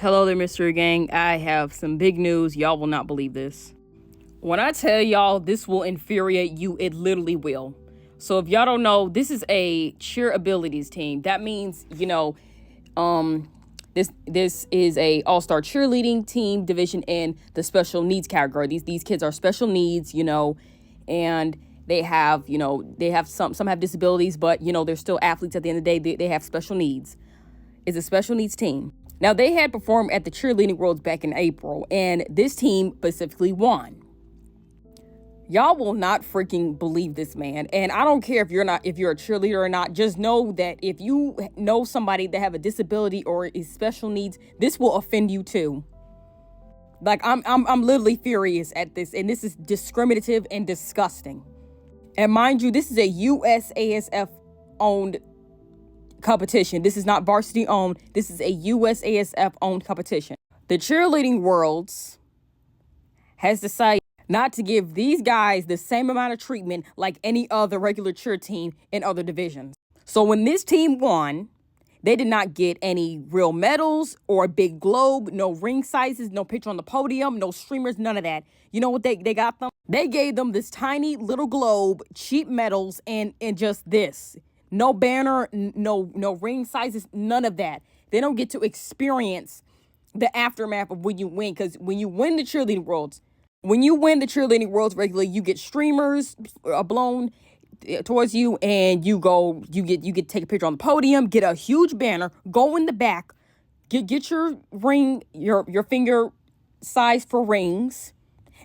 Hello there, Mystery Gang. I have some big news. Y'all will not believe this. When I tell y'all this will infuriate you, it literally will. So if y'all don't know, this is a cheer abilities team. That means, this is a all-star cheerleading team division in the special needs category. These kids are special needs, and they have some have disabilities, but they're still athletes at the end of the day. They have special needs. It's a special needs team. Now, they had performed at the Cheerleading Worlds back in April, and this team specifically won. Y'all will not freaking believe this, man. And I don't care if you're a cheerleader or not. Just know that if you know somebody that have a disability or is special needs, this will offend you too. Like, I'm literally furious at this, and this is discriminative and disgusting. And mind you, this is a USASF owned competition. This is not varsity owned. This is a USASF owned competition. The Cheerleading Worlds has decided not to give these guys the same amount of treatment like any other regular cheer team in other divisions. So when this team won, they did not get any real medals or a big globe, no ring sizes, no picture on the podium, no streamers, none of that. You know what they got them? They gave them this tiny little globe, cheap medals, and just this. No banner, no ring sizes, none of that. They don't get to experience the aftermath of when you win. Because when you win the cheerleading worlds, regularly, you get streamers blown towards you, and you get to take a picture on the podium, get a huge banner, go in the back, get your ring, your finger size for rings,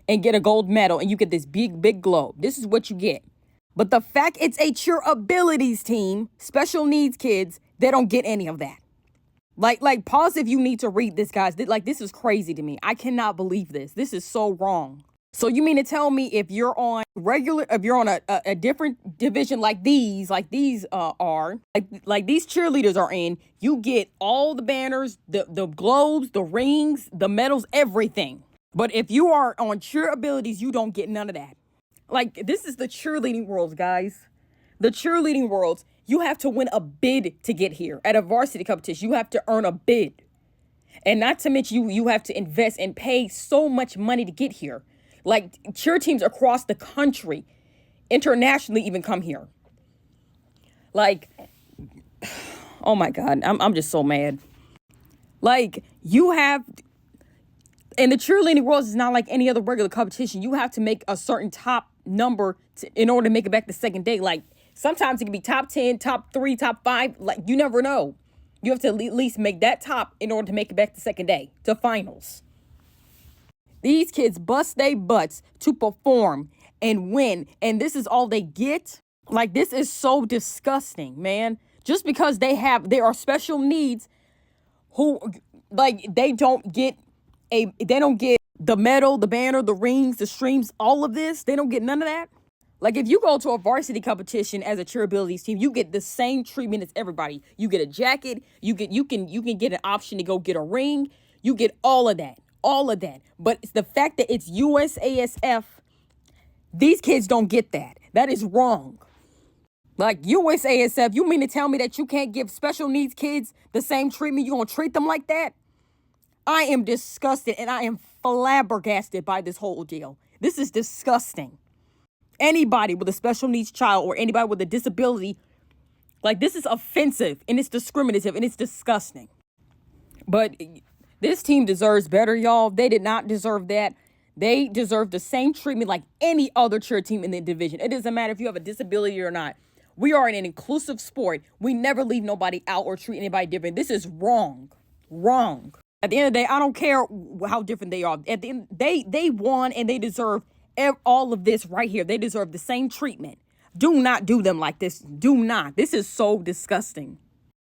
and get a gold medal, and you get this big globe. This is what you get. But the fact it's a cheer abilities team, special needs kids, they don't get any of that. Like pause if you need to read this, guys. This is crazy to me. I cannot believe this. This is so wrong. So you mean to tell me if you're on a different division like these are, like these cheerleaders are in, you get all the banners, the globes, the rings, the medals, everything. But if you are on cheer abilities, you don't get none of that. Like, this is the cheerleading worlds, guys. The cheerleading worlds, you have to win a bid to get here. At a varsity competition, you have to earn a bid. And not to mention, you have to invest and pay so much money to get here. Like, cheer teams across the country, internationally even come here. Like, oh my God, I'm just so mad. Like, and the cheerleading worlds is not like any other regular competition. You have to make a certain top number in order to make it back the second day. Like, sometimes it can be top 10, top 3, top 5. Like, you never know. You have to at least make that top in order to make it back the second day to finals. These kids bust their butts to perform and win, and this is all they get. Like, this is so disgusting, man. Just because they are special needs, who, like, they don't get the medal, the banner, the rings, the streams, all of this. They don't get none of that. Like, if you go to a varsity competition as a cheer abilities team, you get the same treatment as everybody. You get a jacket. You can get an option to go get a ring. You get all of that. But it's the fact that it's USASF. These kids don't get that. That is wrong. Like, USASF, you mean to tell me that you can't give special needs kids the same treatment? You gonna treat them like that? I am disgusted, and I am flabbergasted by this whole deal. This is disgusting. Anybody with a special needs child or anybody with a disability, like, this is offensive, and it's discriminative, and it's disgusting. But this team deserves better, y'all. They did not deserve that. They deserve the same treatment like any other cheer team in the division. It doesn't matter if you have a disability or not. We are in an inclusive sport. We never leave nobody out or treat anybody different. This is wrong. Wrong. At the end of the day, I don't care how different they are. At the end, they won, and they deserve all of this right here. They deserve the same treatment. Do not do them like this. Do not. This is so disgusting.